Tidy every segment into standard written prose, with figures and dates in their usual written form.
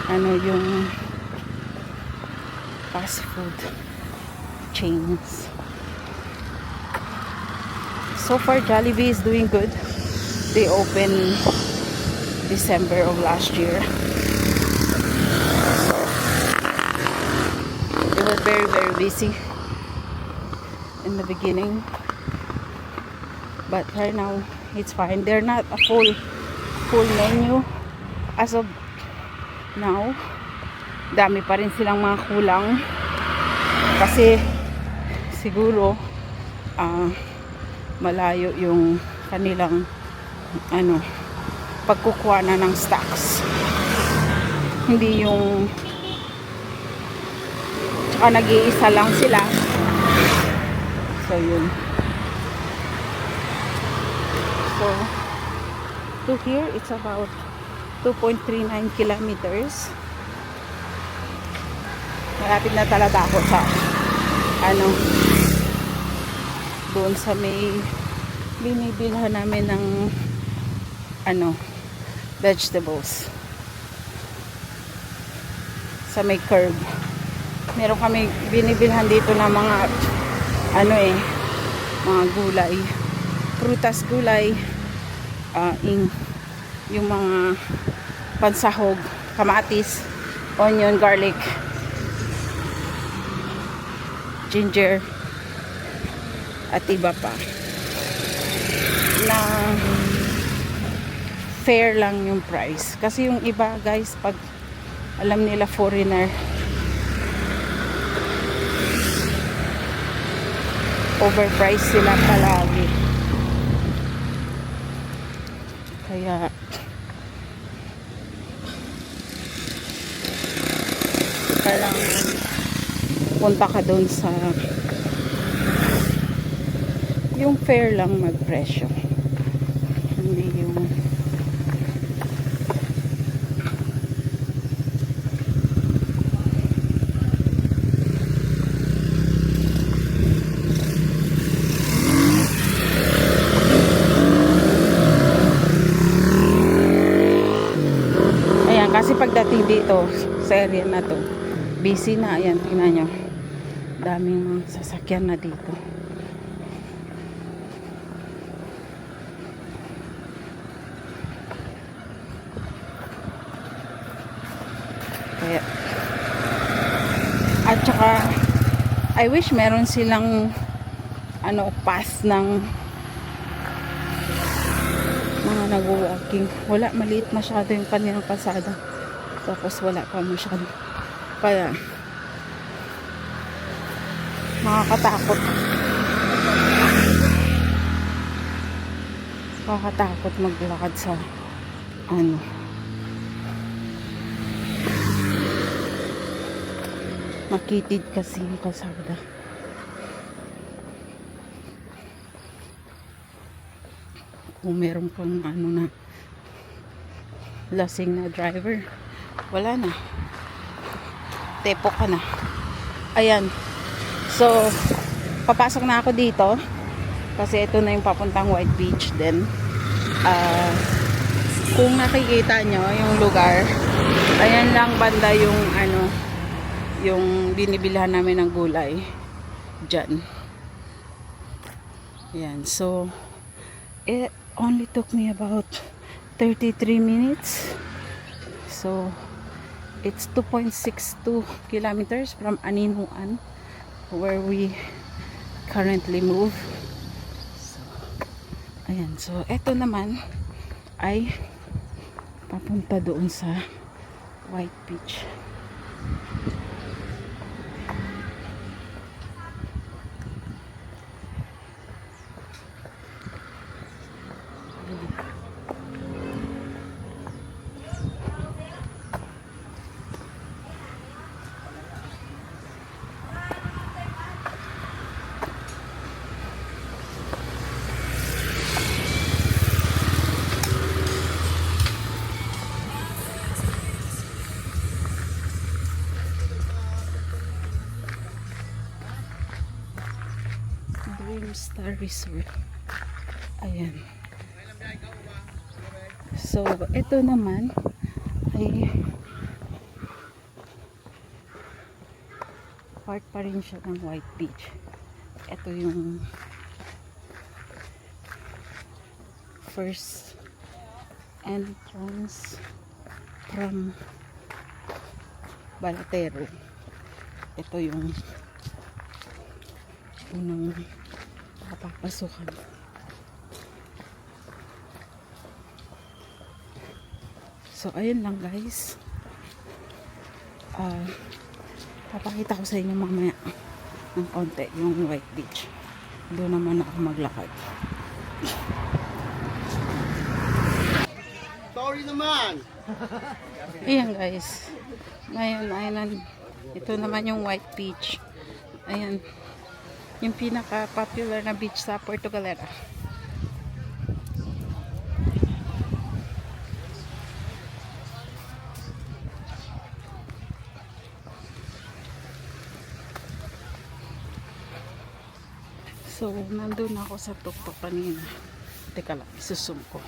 ano yung fast food chains. So far, Jollibee is doing good. They opened December of last year. They were very busy in the beginning, but right now it's fine. They're not a full menu as of now. Dami pa rin silang mga kulang kasi siguro malayo yung kanilang pagkukuha na ng stocks. Hindi yung tsaka nag-iisa lang sila. So yun. So to here it's about 2.39 kilometers. Malapit na talaga ako sa doon sa may binibilhan namin ng vegetables sa may curb. Meron kami binibilhan dito ng mga mga gulay, prutas, gulay, yung mga pansahog, kamatis, onion, garlic, ginger, at iba pa na fair lang yung price. Kasi yung iba guys, pag alam nila foreigner, overpriced sila palagi. Kaya parang punta ka doon sa yung fair lang magpresyo, hindi yung ayan. Kasi pagdating dito sa area na to, busy na. Ayan, tingnan nyo, daming sasakyan na dito. Kaya, at saka I wish meron silang pass ng mga nag-walking. Wala, maliit masyado yung kanilang pasada, tapos wala pa masyado, kaya nakakatakot maglakad sa makitid kasi yung kalsada. Kung meron pang na lasing na driver, wala na, tepo ka na. Ayan, so papasok na ako dito kasi ito na yung papuntang White Beach. Then kung nakikita nyo yung lugar, ayan lang banda yung yung binibilhan namin ng gulay dyan. Ayan, so it only took me about 33 minutes. So it's 2.62 kilometers from Aninuan, where we currently move. So ayan, so eto naman ay papunta doon sa White Beach. Star Resort. Ayan. So, ito naman ay part pa rin siya ng White Beach. Ito yung first entrance from Balatero. Ito yung unang papapasukan. So ayun lang guys, papakita ko sa inyo mamaya ng konti yung White Beach. Doon naman ako maglakad. Sorry naman. Ayan guys, ngayon ito naman yung White Beach. Ayan, yung pinaka popular na beach sa Puerto Galera. So, nandun ako sa tuktok kanina. Teka lang, isusum ko.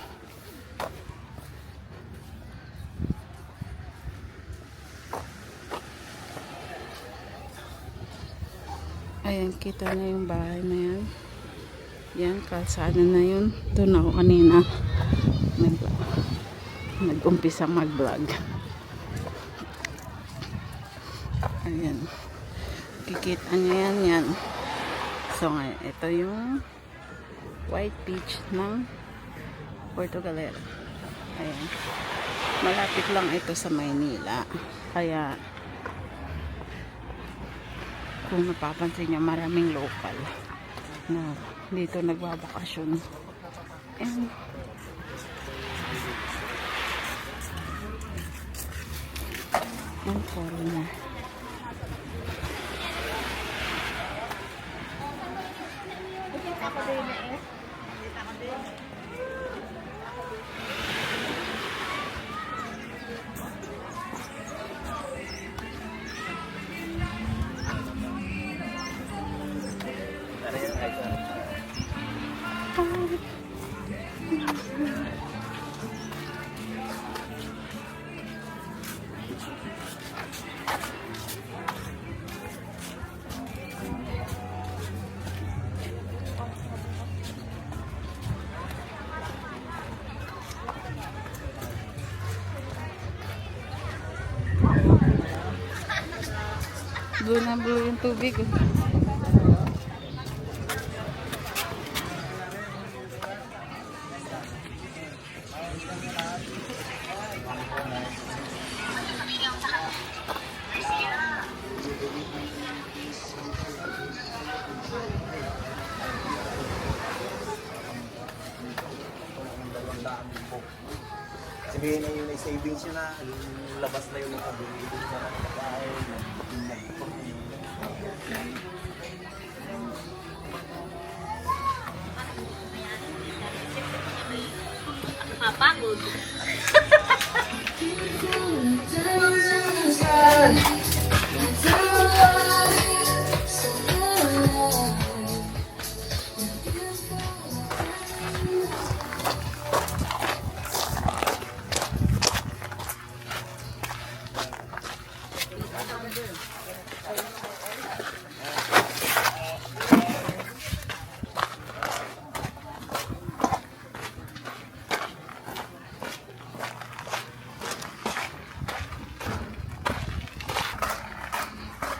Ayan, kita na yung bahay na yan. Yan, kalsada na yun. Doon ako kanina nag-umpisa mag-vlog. Ayan. Kikita nyo yan. So ngayon, ito yung White Beach ng Puerto Galera. Ayan. Malapit lang ito sa Maynila. Kaya kung napapansin nyo, maraming local na dito nagbabakasyon. And ang foreigner. Blue na blue yung tubig. Sabihin na yun ay savings nyo na, yung labas na yung nakabili dun sa pagkain. Mapagod.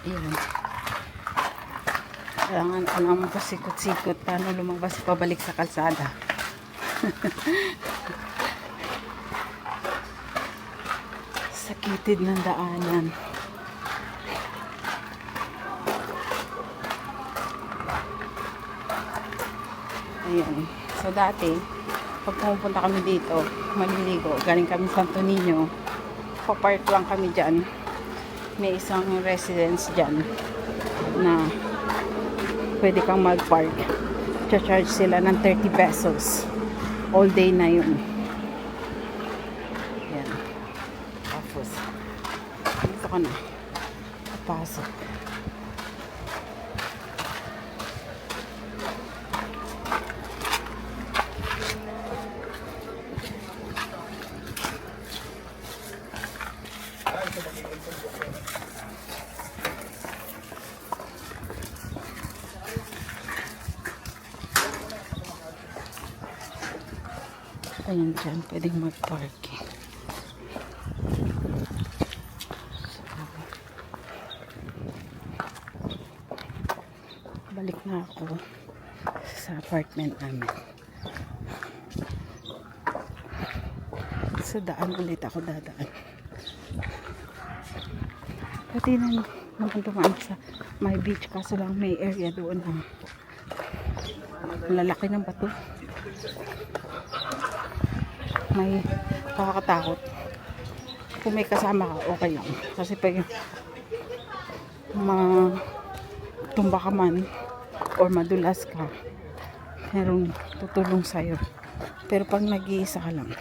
Ayan. Kailangan ko naman pasikot-sikot paano lumabas pabalik sa kalsada. Sa kitid ng daanan. Ayan. So dati, pag pumupunta kami dito, maliligo, galing kami Santo Niño, papark lang kami dyan. May isang residence dyan na pwede kang mag-park. Charge sila ng 30 pesos. All day na yun. Yan. Tapos, dito ka na. Papasok. Ayan dyan, pwedeng mag-parking. Balik na ako sa apartment namin. Sa daan ulit ako dadaan. Pati na naman dumaan sa my beach, kaso lang may area doon ang lalaki ng bato. May nakakatakot. Kung may kasama ka, okay lang. Kasi pag tumba ka man or madulas ka, merong tutulong sa'yo. Pero pag nag-iisa ka lang,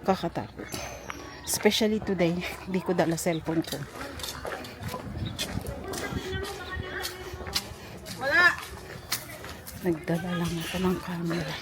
kakatakot. Especially today, hindi ko dala cellphone ko. Nagdala lang ako ng camera.